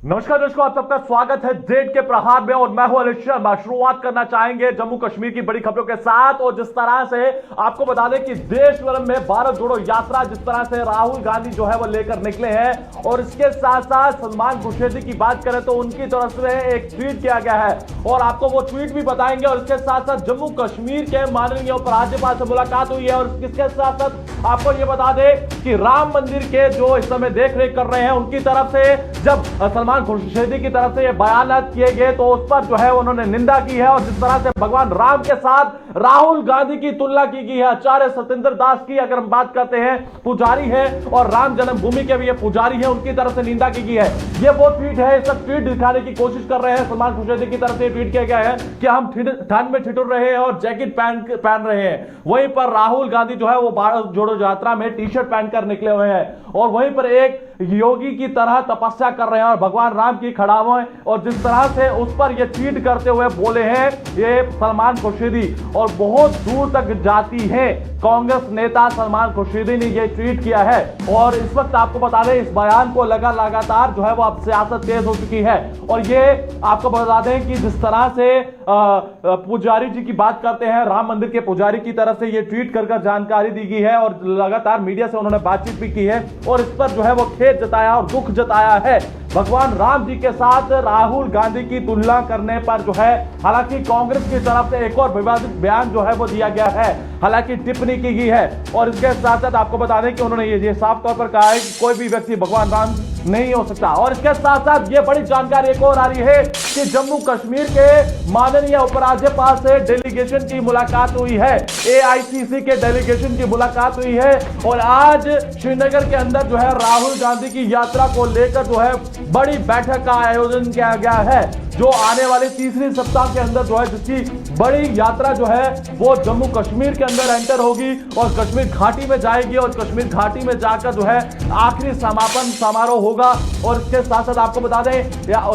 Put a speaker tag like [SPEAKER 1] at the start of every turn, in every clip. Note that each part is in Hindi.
[SPEAKER 1] नमस्कार दोस्तों, आप सबका स्वागत है जेड के प्रहार में और मैं हूं अनिल शर्मा। शुरुआत करना चाहेंगे जम्मू कश्मीर की बड़ी खबरों के साथ। और जिस तरह से आपको बता दें कि देश भर में भारत जोड़ो यात्रा जिस तरह से राहुल गांधी जो है वो लेकर निकले हैं, और इसके साथ साथ सलमान खुर्शीदी की बात करें तो उनकी तरफ से एक ट्वीट किया गया है और आपको वो ट्वीट भी बताएंगे। और इसके साथ साथ जम्मू कश्मीर के माननीय उपराज्यपाल से मुलाकात हुई है और इसके साथ साथ आपको ये बता दें कि राम मंदिर के जो इस समय देख रेख कर रहे हैं उनकी तरफ से जब सलमान खुर्शीदी की तरफ से ये बयानात किए गए तो उस पर जो है उन्होंने निंदा की है। और जिस तरह से भगवान राम के साथ राहुल गांधी की तुलना की गई है। आचार्य सत्येंद्र दास की अगर हम बात करते हैं, पुजारी है और राम जन्मभूमि के भी ये पुजारी है, उनकी तरफ से निंदा की गई है। ये वो ट्वीट है, इस ट्वीट दिखाने की कोशिश कर रहे हैं। सलमान खुर्शीदी की तरफ से ट्वीट किया गया है कि हम ठंड में ठिठुर रहे हैं और जैकेट पहन रहे हैं। वहीं पर राहुल गांधी जो है वो भारत जोड़ो यात्रा में टी शर्ट पहनकर निकले हुए हैं और वहीं पर एक योगी की तरह तपस्या कर रहे हैं और भगवान राम की खड़ा हुए। और जिस तरह से उस पर ये ट्वीट करते हुए बोले हैं ये सलमान खुर्शीदी, और बहुत दूर तक जाती है कांग्रेस नेता सलमान खुर्शीदी ने ये ट्वीट किया है। और इस वक्त आपको बता दें इस बयान को लगातार जो है वो अब सियासत तेज हो चुकी है। और ये आपको बता दें कि जिस तरह से पुजारी जी की बात करते हैं, राम मंदिर के पुजारी की तरफ से ये ट्वीट कर जानकारी दी गई है और लगातार मीडिया से उन्होंने बातचीत भी की है और इस पर जो है वो खेद जताया और दुख जताया है भगवान राम जी के साथ राहुल गांधी की तुलना करने पर जो है। हालांकि कांग्रेस की तरफ से एक और विवादित बयान जो है वो दिया गया है, हालांकि टिप्पणी की गई है। और इसके साथ साथ आपको बता दें कि उन्होंने ये साफ तौर पर कहा है कि कोई भी व्यक्ति भगवान राम नहीं हो सकता। और इसके साथ साथ ये बड़ी जानकारी एक और आ रही है कि जम्मू कश्मीर के माननीय उपराज्यपाल से डेलीगेशन की मुलाकात हुई है, एआईसीसी के डेलीगेशन की मुलाकात हुई है। और आज श्रीनगर के अंदर जो है राहुल गांधी की यात्रा को लेकर जो है बड़ी बैठक का आयोजन किया गया है, जो आने वाले तीसरी सप्ताह के अंदर जो है जिसकी बड़ी यात्रा जो है वो जम्मू कश्मीर के अंदर एंटर होगी और कश्मीर घाटी में जाएगी और कश्मीर घाटी में जाकर जो है आखिरी समापन समारोह होगा। और इसके साथ साथ आपको बता दें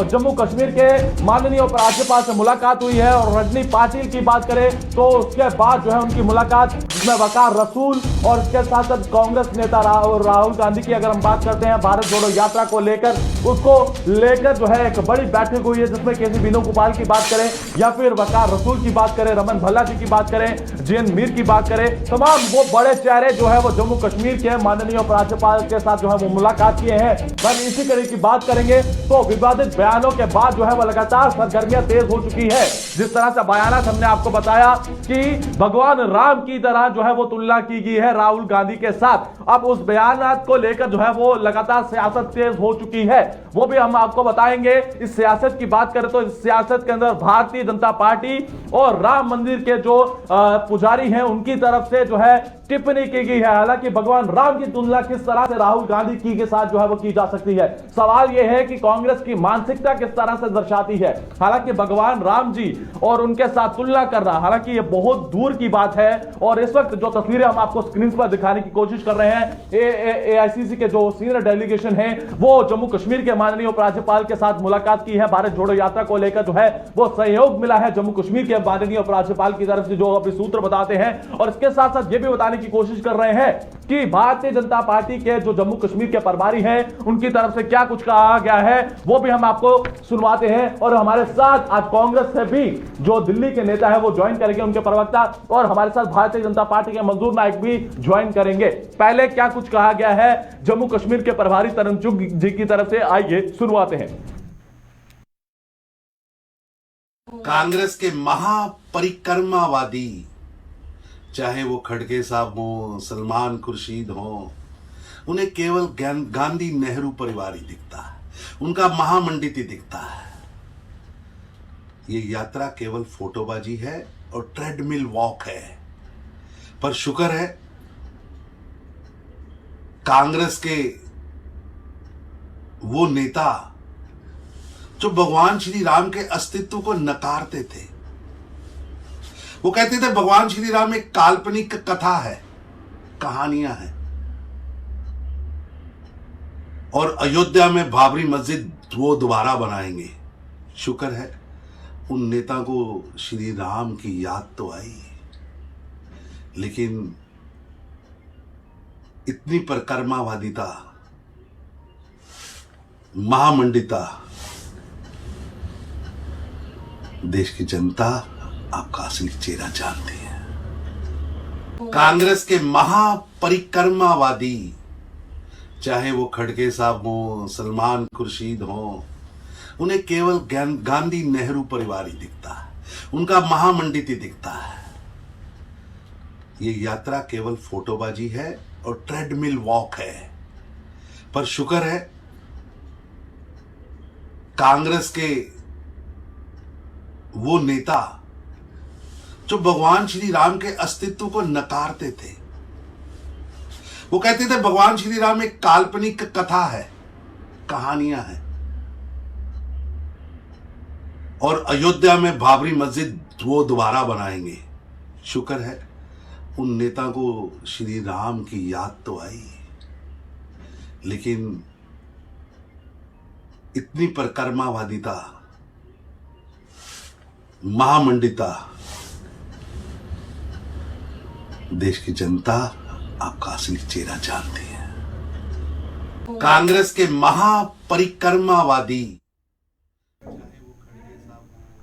[SPEAKER 1] जम्मू कश्मीर के माननीय उपराज्यपाल से मुलाकात हुई है। और रजनी पाटिल की बात करें तो उसके बाद जो है उनकी मुलाकात जिसमें वकार रसूल और इसके साथ साथ कांग्रेस नेता राहुल गांधी की अगर हम बात करते हैं भारत जोड़ो यात्रा को लेकर, उसको लेकर जो है एक बड़ी बैठक हुई है जिसमें केसी वेणुगोपाल की बात करें या फिर वकार रसूल की बात करें, रमन भल्ला जी की बात करें, जेएन मीर की बात करें, तमाम वो बड़े चेहरे जो है वो जम्मू कश्मीर के माननीय उपराज्यपाल के साथ जो है वो मुलाकात किए हैं। हम इसी तरह की बात करेंगे तो विवादित बयानों के बाद जो है वो लगातार सरगर्मियां तेज हो चुकी है। जिस तरह से बयानात हमने आपको बताया कि भगवान राम की तरह जो है वो तुलना की गई है राहुल गांधी के साथ, अब उस बयानात को लेकर जो है वो लगातार सियासत तेज हो चुकी है, वो भी हम आपको बताएंगे। इस सियासत की बात करें तो इस सियासत के अंदर भारतीय जनता पार्टी और राम मंदिर के जो पुजारी हैं उनकी तरफ से जो है टिप्पणी की गई है। हालांकि भगवान राम की तुलना किस तरह से राहुल गांधी की के साथ जो है वो की जा सकती है, सवाल यह है कि कांग्रेस की मानसिकता किस तरह से दर्शाती है। हालांकि भगवान राम जी और उनके साथ तुलना करना हालांकि ये बहुत दूर की बात है। और इस वक्त जो तस्वीरें हम आपको स्क्रीन पर दिखाने की कोशिश कर रहे हैं, एआईसीसी के जो सीनियर डेलीगेशन है वो जम्मू कश्मीर के माननीय उपराज्यपाल के साथ मुलाकात की है। भारत जोड़ो यात्रा को लेकर जो है वो सहयोग मिला है जम्मू कश्मीर के माननीय उपराज्यपाल की तरफ से, जो अपने सूत्र बताते हैं। और इसके साथ साथ ये भी बताने की कोशिश कर रहे हैं कि भारतीय जनता पार्टी के जो जम्मू कश्मीर के प्रभारी हैं उनकी तरफ से क्या कुछ कहा गया है वो भी हम आपको सुनवाते हैं। और हमारे साथ आज कांग्रेस से भी जो दिल्ली के नेता है वो ज्वाइन करेंगे, उनके प्रवक्ता, और हमारे साथ भारतीय जनता पार्टी के मंजूर नायक भी ज्वाइन करेंगे। पहले क्या कुछ कहा गया है जम्मू कश्मीर के प्रभारी तरन चुग जी की तरफ से, आइए सुनवाते हैं।
[SPEAKER 2] कांग्रेस के महापरिक्रमावादी, चाहे वो खड़गे साहब हो, सलमान खुर्शीद हो, उन्हें केवल गांधी नेहरू परिवार ही दिखता है, उनका महामंडित ही दिखता है। ये यात्रा केवल फोटोबाजी है और ट्रेडमिल वॉक है। पर शुक्र है कांग्रेस के वो नेता जो भगवान श्री राम के अस्तित्व को नकारते थे, वो कहते थे भगवान श्री राम एक काल्पनिक कथा है, कहानियां हैं, और अयोध्या में बाबरी मस्जिद वो दोबारा बनाएंगे। शुक्र है उन नेता को श्री राम की याद तो आई, लेकिन इतनी परिक्रमावादिता, महामंडिता देश की जनता आपका असली चेहरा जानती है। कांग्रेस के महापरिक्रमावादी, चाहे वो खड़गे साहब हो, सलमान खुर्शीद हो, उन्हें केवल गांधी नेहरू परिवार ही दिखता है, उनका महामंडित ही दिखता है। ये यात्रा केवल फोटोबाजी है और ट्रेडमिल वॉक है। पर शुक्र है कांग्रेस के वो नेता जो भगवान श्री राम के अस्तित्व को नकारते थे, वो कहते थे भगवान श्री राम एक काल्पनिक कथा है, कहानियां हैं, और अयोध्या में बाबरी मस्जिद वो दोबारा बनाएंगे। शुक्र है उन नेता को श्री राम की याद तो आई, लेकिन इतनी परिक्रमावादिता, महामंडिता, देश की जनता आपका असली चेहरा जानती है। कांग्रेस के महापरिक्रमावादी।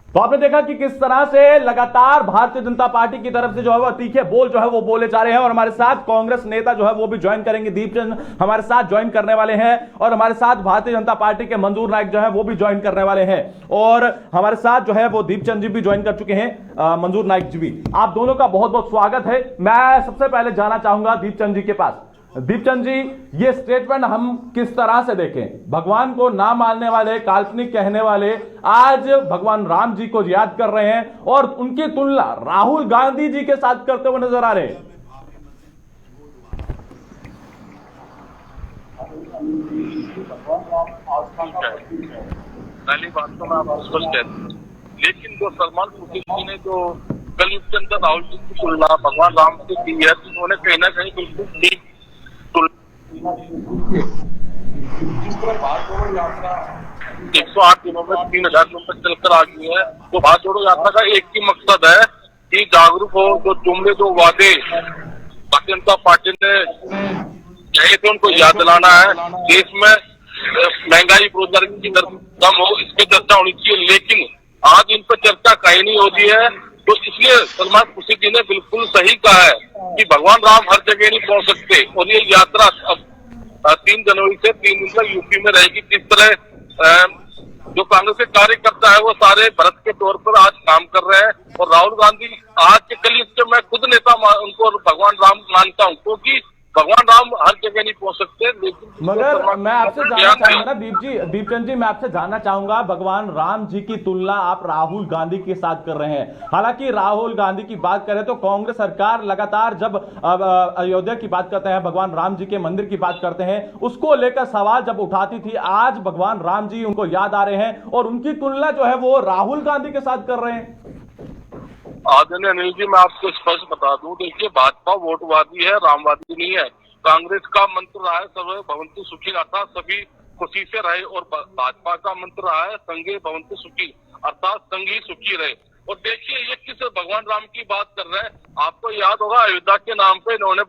[SPEAKER 1] तो आपने देखा कि किस तरह से लगातार भारतीय जनता पार्टी की तरफ से जो है वो तीखे बोल जो है वो बोले जा रहे हैं, और हमारे साथ कांग्रेस नेता जो है वो भी ज्वाइन करेंगे। दीपचंद हमारे साथ ज्वाइन करने वाले हैं, और हमारे साथ भारतीय जनता पार्टी के मंजूर नायक जो है वो भी ज्वाइन करने वाले हैं, और हमारे साथ जो है वो दीपचंद जी भी ज्वाइन कर चुके हैं, मंजूर नायक जी भी। आप दोनों का बहुत बहुत स्वागत है। मैं सबसे पहले जाना चाहूंगा दीपचंद जी के पास। दीपचंद जी, ये स्टेटमेंट हम किस तरह से देखें? भगवान को ना मानने वाले, काल्पनिक कहने वाले आज भगवान राम जी को याद कर रहे हैं, और उनकी तुलना राहुल गांधी जी के साथ करते हुए नजर आ रहे हैं।
[SPEAKER 3] पहली बात तो मैं आपको स्पष्ट कहता हूं, लेकिन जो सलमान खुर्शीद जी ने जो कल उसके अंदर राहुल जी की तुलना भगवान राम से की है, तो उन्होंने कहीं ना कहीं बिल्कुल ठीक जिस तरह भारत जोड़ो यात्रा 108 दिनों में 3000 किलोमीटर चलकर आ गई है, तो भारत जोड़ो यात्रा का एक ही मकसद है कि जागरूक हो, जो जुमले जो वादे भारतीय जनता पार्टी ने कहे थे उनको याद दिलाना है। देश में महंगाई, बेरोजगारी की दर कम हो, इस पर चर्चा होनी चाहिए, लेकिन आज इन पर चर्चा कहीं नहीं होती है। तो इसलिए सलमान खुर्शीद जी ने बिल्कुल सही कहा है कि भगवान राम हर जगह नहीं पहुंच सकते, और ये यात्रा अब 3 जनवरी से 3 दिन तक यूपी में रहेगी। जिस तरह जो कांग्रेस के कार्यकर्ता है वो सारे भरत के तौर पर आज काम कर रहे हैं, और राहुल गांधी आज के कल इसके मैं खुद नेता उनको भगवान राम मानता हूँ, क्योंकि भगवान राम हर जगह नहीं पहुंच सकते। लेकिन
[SPEAKER 1] मगर मैं आपसे जानना चाहूंगा ना दीपचंद जी, मैं आपसे जानना चाहूंगा, भगवान राम जी की तुलना आप राहुल गांधी के साथ कर रहे हैं। हालांकि राहुल गांधी की बात करें तो कांग्रेस सरकार लगातार जब अयोध्या की बात करते हैं, भगवान राम जी के मंदिर की बात करते हैं, उसको लेकर सवाल जब उठाती थी, आज भगवान राम जी उनको याद आ रहे हैं, और उनकी तुलना जो है वो राहुल गांधी के साथ कर रहे हैं।
[SPEAKER 3] आदरणीय अनिल जी, मैं आपको स्पष्ट बता दूं, देखिए भाजपा वोटवादी है, रामवादी नहीं है। कांग्रेस का मंत्र रहा है सर्वे भवन्तु सुखी, अर्थात सभी खुशी से रहे, और भाजपा का मंत्र रहा है संगे भवन्तु सुखी, अर्थात संग ही सुखी रहे। और देखिए ये किस भगवान राम की बात कर रहे हैं। आपको याद होगा अयोध्या के नाम पे इन्होंने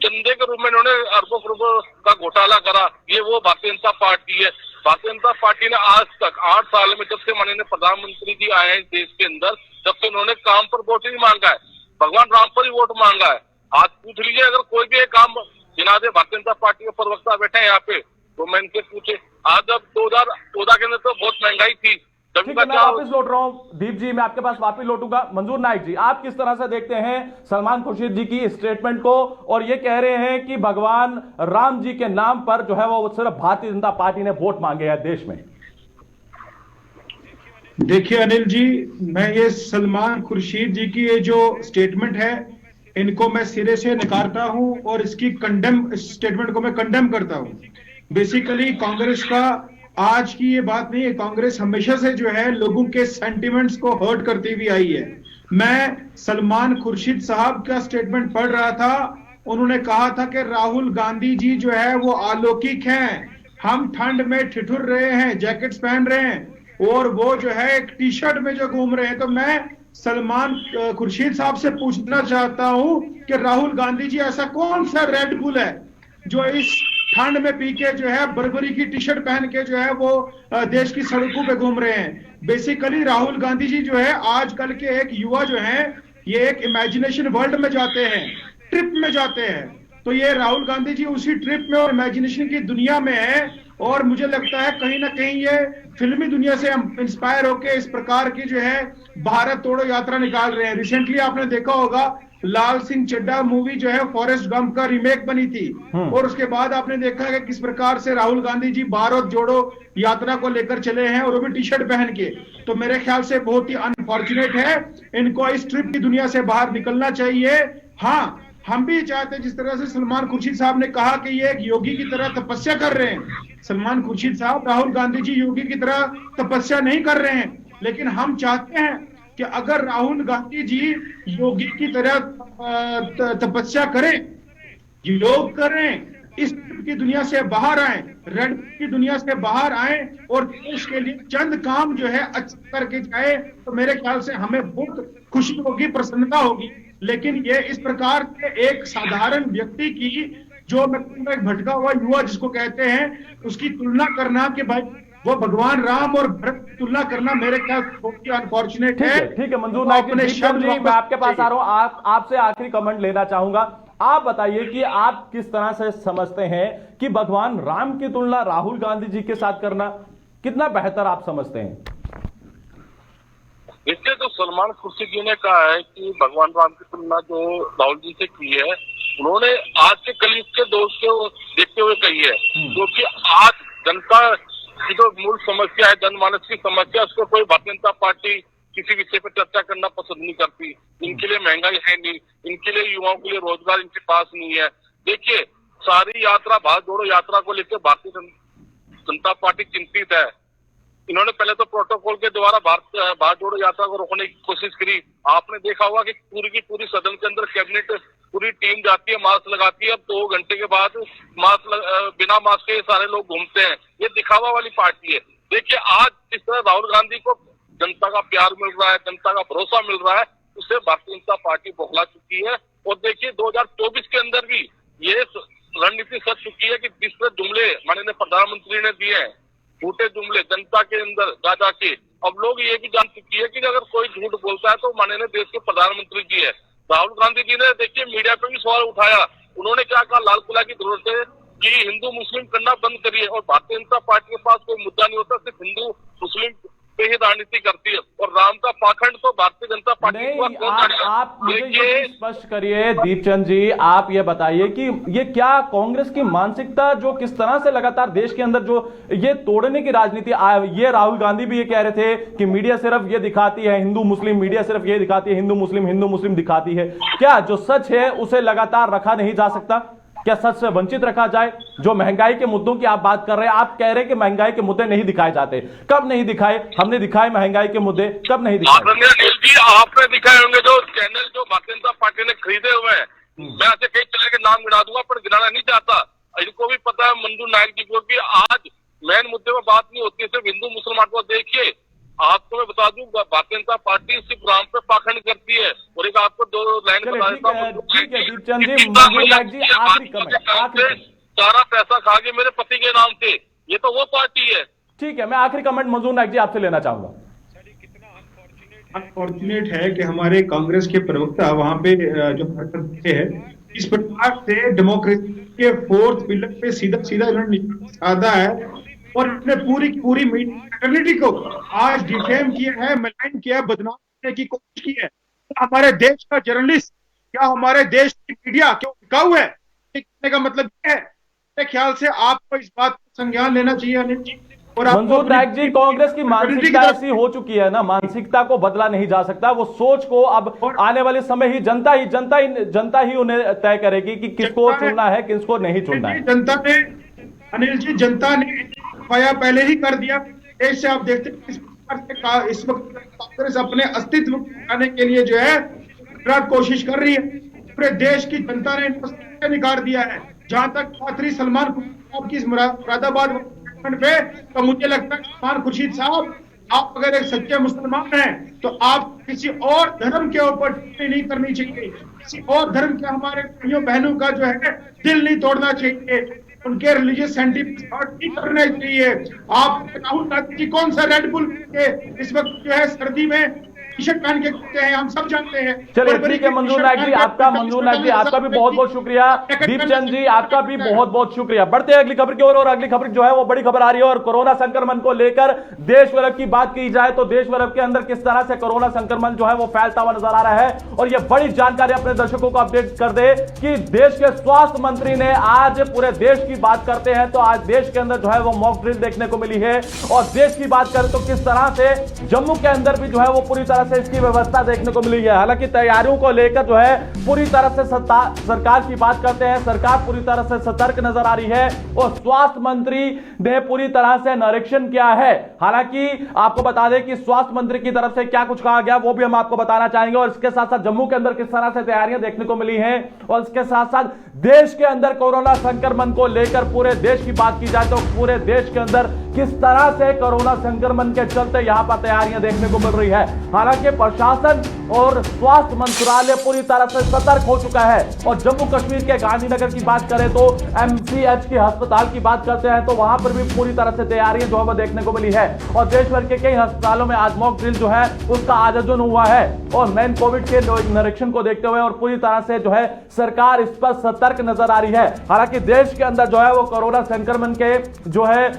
[SPEAKER 3] चंदे के रूप में इन्होंने अरबों करोड़ों का घोटाला करा, ये वो भारतीय जनता पार्टी है। भारतीय जनता पार्टी ने आज तक 8 साल में, जब से माननीय प्रधानमंत्री जी आए हैं देश के अंदर, जब से उन्होंने काम पर वोट नहीं मांगा है, भगवान राम पर ही वोट मांगा है। आज पूछ लीजिए, अगर कोई भी एक काम गिना दे, भारतीय जनता पार्टी के प्रवक्ता बैठे हैं यहाँ पे, तो मैं इनके पूछे, आज जब 2014 के अंदर तो बहुत महंगाई थी।
[SPEAKER 1] ठीक है, मैं वापिस लौट रहा हूं दीप जी, मैं आपके पास वापिस लौटूंगा। मंजूर नायक जी, आप किस तरह से देखते हैं सलमान खुर्शीद जी की स्टेटमेंट को, और ये कह रहे हैं कि भगवान राम जी के नाम पर जो है वो सिर्फ भारतीय जनता पार्टी ने वोट मांगे हैं देश में?
[SPEAKER 4] देखिए अनिल जी, मैं ये सलमान खुर्शीद जी की ये जो स्टेटमेंट है, इनको मैं सिरे से नकारता हूं, और इसकी स्टेटमेंट को मैं कंडेम करता हूं। बेसिकली कांग्रेस का आज की ये बात नहीं है, कांग्रेस हमेशा से जो है लोगों के सेंटिमेंट्स को हर्ट करती हुई आई है। मैं सलमान खुर्शीद साहब का स्टेटमेंट पढ़ रहा था, उन्होंने कहा था कि राहुल गांधी जी जो है वो अलौकिक हैं, हम ठंड में ठिठुर रहे हैं, जैकेट्स पहन रहे हैं, और वो जो है एक टी शर्ट में जो घूम रहे हैं। तो मैं सलमान खुर्शीद साहब से पूछना चाहता हूं कि राहुल गांधी जी, ऐसा कौन सा रेड बुल है जो इस ठंड में पी के जो है बर्बरी की टी शर्ट पहन के जो है वो देश की सड़कों पे घूम रहे हैं। बेसिकली राहुल गांधी जी जो है आजकल के एक युवा जो है ये एक इमेजिनेशन वर्ल्ड में जाते हैं, ट्रिप में जाते हैं। तो ये राहुल गांधी जी उसी ट्रिप में और इमेजिनेशन की दुनिया में है, और मुझे लगता है कहीं ना कहीं ये फिल्मी दुनिया से इंस्पायर होके इस प्रकार की जो है भारत तोड़ो यात्रा निकाल रहे हैं। रिसेंटली आपने देखा होगा लाल सिंह चड्ढा मूवी जो है फॉरेस्ट गंप का रीमेक बनी थी, और उसके बाद आपने देखा कि किस प्रकार से राहुल गांधी जी भारत जोड़ो यात्रा को लेकर चले हैं, और वो भी टी शर्ट पहन के। तो मेरे ख्याल से बहुत ही अनफॉर्चुनेट है, इनको इस ट्रिप की दुनिया से बाहर निकलना चाहिए। हाँ, हम भी चाहते हैं, जिस तरह से सलमान खुर्शीद साहब ने कहा कि ये एक योगी की तरह तपस्या कर रहे हैं। सलमान खुर्शीद साहब, राहुल गांधी जी योगी की तरह तपस्या नहीं कर रहे हैं, लेकिन हम चाहते हैं कि अगर राहुल गांधी जी योगी की तरह तपस्या करें, योग करें, इस की दुनिया से बाहर आए, रेड की दुनिया से बाहर आए और देश के लिए चंद काम जो है अच्छा करके जाए, तो मेरे ख्याल से हमें बहुत खुशी होगी, प्रसन्नता होगी। लेकिन ये इस प्रकार के एक साधारण व्यक्ति की, जो मैं एक भटका हुआ युवा जिसको कहते हैं, उसकी तुलना करना कि भाई वो भगवान राम और भरत की तुलना करना मेरे ख्याल से बहुत ही अनफॉर्चुनेट है।
[SPEAKER 1] ठीक है मंजूर नायक जी, मैं आपके पास आ रहा हूं, आपसे आखिरी कमेंट लेना चाहूंगा। आप बताइए कि आप किस तरह से समझते हैं कि भगवान राम की तुलना राहुल गांधी जी के साथ करना कितना बेहतर आप समझते हैं?
[SPEAKER 3] इससे तो सलमान खुर्शीद जी ने कहा है कि भगवान राम की तुलना जो राहुल जी से की है, उन्होंने आज के कलयुग के दौर को देखते हुए कही है, क्योंकि आज जनता की जो मूल समस्या है, जनमानस की समस्या, उसको कोई भारतीय जनता पार्टी किसी विषय पर चर्चा करना पसंद नहीं करती। इनके लिए महंगाई है नहीं, इनके लिए युवाओं के लिए रोजगार इनके पास नहीं है। देखिए, सारी यात्रा भारत जोड़ो यात्रा को लेकर भारतीय जनता पार्टी चिंतित है। इन्होंने पहले तो प्रोटोकॉल के द्वारा भारत जोड़ो यात्रा को रोकने की कोशिश करी। आपने देखा होगा कि पूरी की पूरी सदन के अंदर कैबिनेट पूरी टीम जाती है, मास्क लगाती है। अब 2 घंटे के बाद बिना मास्क के सारे लोग घूमते हैं। ये दिखावा वाली पार्टी है। देखिए, आज जिस तरह राहुल गांधी को जनता का प्यार मिल रहा है, जनता का भरोसा मिल रहा है, उससे भारतीय जनता पार्टी बौखला चुकी है। और देखिए 2024 के अंदर भी ये रणनीति सच चुकी है कि जिस तरह जुमले माननीय प्रधानमंत्री ने दिए हैं, झूठे जुमले जनता के अंदर जा जाके, अब लोग ये भी जान चुकी है कि अगर कोई झूठ बोलता है तो माननीय देश के प्रधानमंत्री जी है। राहुल गांधी जी ने देखिए मीडिया पे भी सवाल उठाया। उन्होंने क्या कहा, लाल किला की जरूरत है कि हिंदू मुस्लिम करना बंद करिए। और भारतीय जनता पार्टी के पास कोई मुद्दा नहीं होता, सिर्फ हिंदू मुस्लिम पे ही राजनीति करती है। और राम का पाखंड तो भारतीय जनता पार्टी
[SPEAKER 1] नहीं, आप मुझे ये स्पष्ट करिए दीपचंद जी, आप ये बताइए कि ये क्या कांग्रेस की मानसिकता जो किस तरह से लगातार देश के अंदर जो ये तोड़ने की राजनीति, ये राहुल गांधी भी ये कह रहे थे कि मीडिया सिर्फ ये दिखाती है हिंदू मुस्लिम, मीडिया सिर्फ ये दिखाती है हिंदू मुस्लिम दिखाती है। क्या जो सच है उसे लगातार रखा नहीं जा सकता? क्या सच से वंचित रखा जाए? जो महंगाई के मुद्दों की आप बात कर रहे हैं, आप कह रहे हैं कि महंगाई के मुद्दे नहीं दिखाए जाते। कब नहीं दिखाए? हमने दिखाए महंगाई के मुद्दे, कब नहीं दिखाए?
[SPEAKER 3] आपने दिखाए होंगे जो चैनल जो भारतीय जनता पार्टी ने खरीदे हुए हैं। मैं ऐसे कई चैनल के नाम गिना दूंगा, पर गिनाना नहीं चाहता। इनको भी पता है मंजूर नायक जी को कि आज मेन मुद्दे में बात नहीं होती, सिर्फ हिंदू मुसलमान को। देखिए, आपको मैं बता दूं, भारतीय जनता पार्टी सिर्फ राम पे पाखंड करती है। और एक आपको 2 लाइन बता देता हूँ। सारा पैसा खा के मेरे पति के नाम से, ये तो वो पार्टी है।
[SPEAKER 1] ठीक है, मैं आखिरी कमेंट मंजूर नायक जी आपसे लेना चाहूंगा।
[SPEAKER 4] अनफॉर्चुनेट है कि हमारे कांग्रेस के प्रवक्ता वहां पे जो करते हैं, इस प्रकार से डेमोक्रेसी के 4th पिलर पे सीधा इन्होंने साधा है, और इसने पूरी मीडिया को आज डिफेम किया है, मलाइन किया, बदनाम करने की कोशिश की है। हमारे देश का जर्नलिस्ट, क्या हमारे देश की मीडिया क्यों टिकाऊ है? कहने का मतलब है, मेरे ख्याल से आपको इस बात का संज्ञान लेना चाहिए अनिल जी। और
[SPEAKER 1] मंजूर नायक जी, कांग्रेस की मानसिकता ऐसी हो चुकी है ना, मानसिकता को बदला नहीं जा सकता। वो सोच को अब आने वाले समय ही जनता ही उन्हें तय करेगी कि किसको चुनना है, किसको नहीं चुनना है।
[SPEAKER 4] जनता ने अनिल जी, जनता ने पहले ही कर दिया। देश से आप देखते हैं इस वक्त कांग्रेस अपने अस्तित्व बनाने के लिए जो है कोशिश कर रही है। पूरे देश की जनता ने निकाल दिया है। जहां तक बात रही सलमान खुर्शीद की मुरादाबाद पे, तो मुझे लगता है सलमान खुर्शीद साहब, आप अगर एक सच्चे मुसलमान हैं तो आप किसी और धर्म के ऊपर टिप्पणी नहीं करनी चाहिए। किसी और धर्म के हमारे भाइयों बहनों का जो है दिल नहीं तोड़ना चाहिए। उनके रिलीजियस सेंटिमेंट हर्ट नहीं करने चाहिए। आप राहुल गांधी जी कौन सा रेड बुल के इस वक्त जो है सर्दी में टी शर्ट पहन के घूमते हैं, हम सब जानते हैं।
[SPEAKER 1] चलिए ठीक है मंजूर नायक जी, आपका भी बहुत बहुत शुक्रिया। दीपचंद जी आपका भी बहुत बहुत शुक्रिया। बढ़ते हैं अगली खबर की ओर, और अगली खबर जो है वो बड़ी खबर आ रही है, और कोरोना संक्रमण को लेकर देश भर की बात की जाए तो देश भर के अंदर किस तरह से कोरोना संक्रमण जो है वो फैलता हुआ नजर आ रहा है। और ये बड़ी जानकारी अपने दर्शकों को अपडेट कर दे कि देश के स्वास्थ्य मंत्री ने आज, पूरे देश की बात करते हैं तो आज देश के अंदर जो है वो मॉक ड्रिल देखने को मिली है। और देश की बात करें तो किस तरह से जम्मू के अंदर भी जो है वो पूरी तरह से इसकी व्यवस्था देखने को मिली है। हालांकि तैयारियों को लेकर जो है पूरी तरह से सरकार की बात करते हैं, सरकार पूरी तरह से सतर्क नजर आ रही है और स्वास्थ्य मंत्री ने पूरी तरह से निरीक्षण किया है। हालांकि आपको बता दें कि स्वास्थ्य मंत्री की तरफ से क्या कुछ कहा गया वो भी हम आपको बताना चाहेंगे, और इसके साथ साथ जम्मू के अंदर किस तरह से तैयारियां देखने को मिली हैं, और इसके साथ साथ देश के अंदर कोरोना संक्रमण को लेकर पूरे देश की बात की जाए तो पूरे देश के अंदर किस तरह से कोरोना संक्रमण के चलते यहां पर तैयारियां देखने को मिल रही है। हालांकि प्रशासन और स्वास्थ्य मंत्रालय पूरी तरह से सतर्क हो चुका है। और जम्मू कश्मीर के गांधीनगर की बात करें तो एमसीएच के अस्पताल की बात करते हैं तो वहां पर भी पूरी तरह से तैयारियां जो है वो देखने को मिली है। और देश भर के कई अस्पतालों में आज मॉक ड्रिल जो है उसका आयोजन हुआ है, और मेन कोविड के निरीक्षण को देखते हुए और पूरी तरह से जो है सरकार इस पर सतर्क नजर आ रही है। हालांकि देश के अंदर जो है वो कोरोना संक्रमण के जो है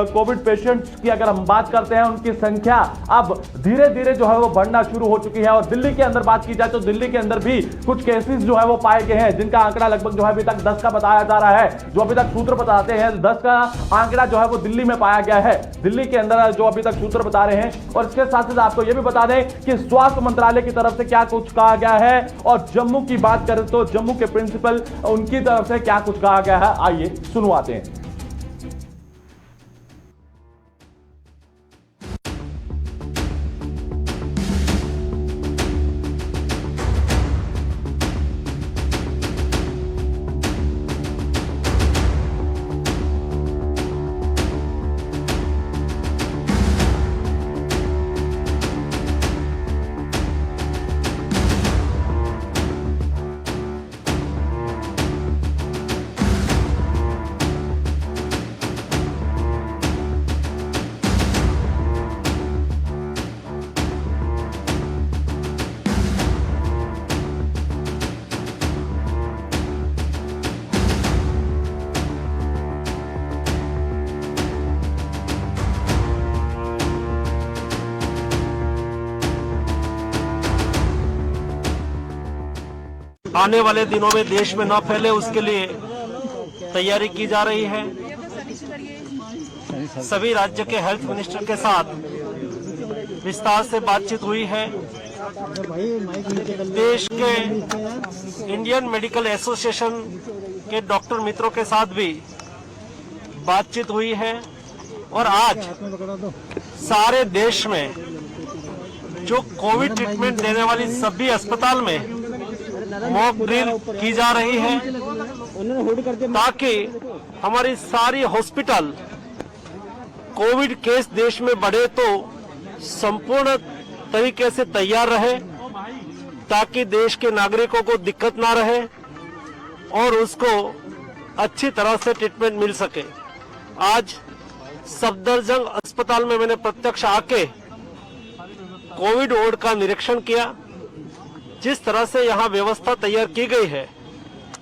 [SPEAKER 1] कोविड पेशेंट्स की अगर हम बात करते हैं उनकी संख्या अब धीरे धीरे जो है वो बढ़ना शुरू हो चुकी है। और दिल्ली के अंदर बात की जाए तो दिल्ली के अंदर भी कुछ केसेस जो है वो पाए गए हैं, जिनका आंकड़ा लगभग जो है अभी तक 10 का बताया जा रहा है। जो अभी तक सूत्र बताते हैं 10 का आंकड़ा जो है वो दिल्ली में पाया गया है, दिल्ली के अंदर जो अभी तक सूत्र बता रहे हैं। और इसके साथ साथ आपको यह भी बता दें कि स्वास्थ्य मंत्रालय की तरफ से क्या कुछ कहा गया है, और जम्मू की बात करें तो जम्मू के प्रिंसिपल उनकी तरफ से क्या कुछ कहा गया है, आइए सुनवाते हैं।
[SPEAKER 5] आने वाले दिनों में देश में न फैले उसके लिए तैयारी की जा रही है। सभी राज्य के हेल्थ मिनिस्टर के साथ विस्तार से बातचीत हुई है। देश के इंडियन मेडिकल एसोसिएशन के डॉक्टर मित्रों के साथ भी बातचीत हुई है। और आज सारे देश में जो कोविड ट्रीटमेंट देने वाली सभी अस्पताल में मॉक ड्रिल की जा रही है, ताकि हमारी सारी हॉस्पिटल कोविड केस देश में बढ़े तो संपूर्ण तरीके से तैयार रहे, ताकि देश के नागरिकों को दिक्कत ना रहे और उसको अच्छी तरह से ट्रीटमेंट मिल सके। आज सफदरजंग अस्पताल में मैंने प्रत्यक्ष आके कोविड वार्ड का निरीक्षण किया। जिस तरह से यहाँ व्यवस्था तैयार की गई है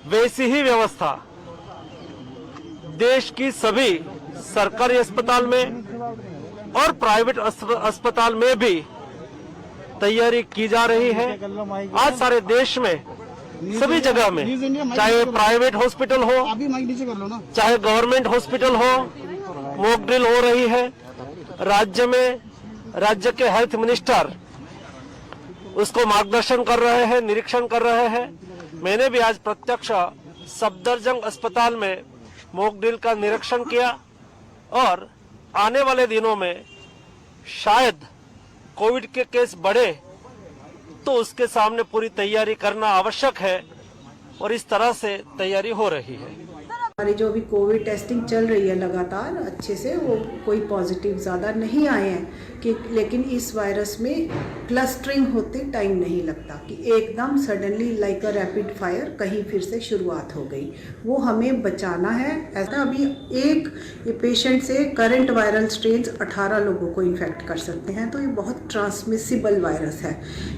[SPEAKER 5] वैसी ही व्यवस्था देश की सभी सरकारी अस्पताल में और प्राइवेट अस्पताल में भी तैयारी की जा रही है। आज सारे देश में सभी जगह में, चाहे प्राइवेट हॉस्पिटल हो चाहे गवर्नमेंट हॉस्पिटल हो, मॉक ड्रिल हो रही है। राज्य में राज्य के हेल्थ मिनिस्टर उसको मार्गदर्शन कर रहे हैं, निरीक्षण कर रहे हैं। मैंने भी आज प्रत्यक्ष सफदरजंग अस्पताल में मॉक ड्रिल का निरीक्षण किया, और आने वाले दिनों में शायद कोविड के केस बढ़े तो उसके सामने पूरी तैयारी करना आवश्यक है, और इस तरह से तैयारी हो रही है।
[SPEAKER 6] हमारी जो अभी कोविड टेस्टिंग चल रही है लगातार अच्छे से, वो कोई पॉजिटिव ज़्यादा नहीं आए हैं कि, लेकिन इस वायरस में क्लस्टरिंग होते टाइम नहीं लगता कि एकदम suddenly like a rapid fire कहीं फिर से शुरुआत हो गई। वो हमें बचाना है। ऐसा अभी एक पेशेंट से करंट वायरल स्ट्रेन 18 लोगों को इन्फेक्ट कर सकते हैं, तो ये बहुत ट्रांसमिसिबल वायरस है।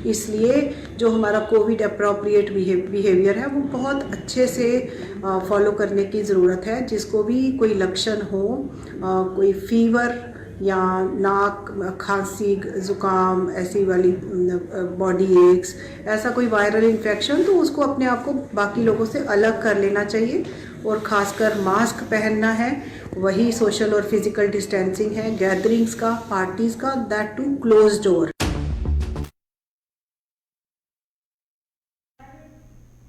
[SPEAKER 6] इसलिए जो हमारा कोविड अप्रोप्रिएट बिहेवियर है वो बहुत अच्छे से फॉलो करने की ज़रूरत है। जिसको भी कोई लक्षण हो, कोई फीवर या नाक, खांसी, ज़ुकाम, ऐसी वाली बॉडी एक्स, ऐसा कोई वायरल इन्फेक्शन, तो उसको अपने आप को बाकी लोगों से अलग कर लेना चाहिए और ख़ासकर मास्क पहनना है। वही सोशल और फिज़िकल डिस्टेंसिंग है, गैदरिंग्स का, पार्टीज़ का, दैट टू क्लोज डोर।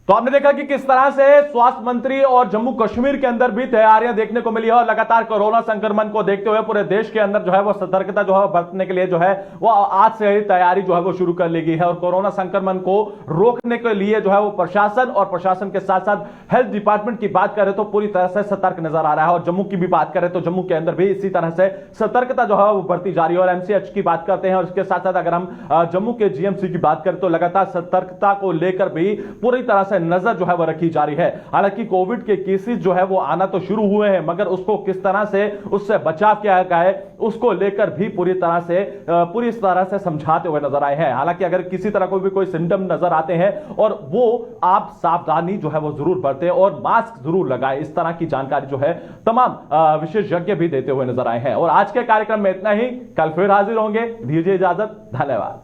[SPEAKER 1] तो आपने देखा कि किस तरह से स्वास्थ्य मंत्री और जम्मू कश्मीर के अंदर भी तैयारियां देखने को मिली है और लगातार कोरोना संक्रमण को देखते हुए पूरे देश के अंदर जो है वो सतर्कता जो है बरतने के लिए जो है वो आज से ही तैयारी जो है वो शुरू कर ली गई है। और कोरोना संक्रमण को रोकने के लिए जो है वो प्रशासन और प्रशासन के साथ साथ हेल्थ डिपार्टमेंट की बात करें तो पूरी तरह से सतर्क नजर आ रहा है। और जम्मू की भी बात करें तो जम्मू के अंदर भी इसी तरह से सतर्कता जो है वो बढ़ती जा रही है। और एमसीएच की बात करते हैं और इसके साथ साथ अगर हम जम्मू के जीएमसी की बात करें तो लगातार सतर्कता को लेकर भी पूरी तरह से नजर जो है वो रखी जा रही है। हालांकि कोविड के केसेस जो है वो आना तो शुरू हुए हैं, मगर उसको किस तरह से उससे बचाव किया गया है उसको लेकर भी पूरी तरह से समझाते हुए नजर आए हैं। हालांकि अगर किसी तरह कोई भी कोई सिम्टम नजर आते हैं और वो आप सावधानी जो है वो जरूर बरतें और मास्क जरूर लगाएं, इस तरह की जानकारी जो है तमाम विशेषज्ञ भी देते हुए नजर आए हैं। और आज के कार्यक्रम में इतना ही, कल फिर हाजिर होंगे। दीजिए इजाजत, धन्यवाद।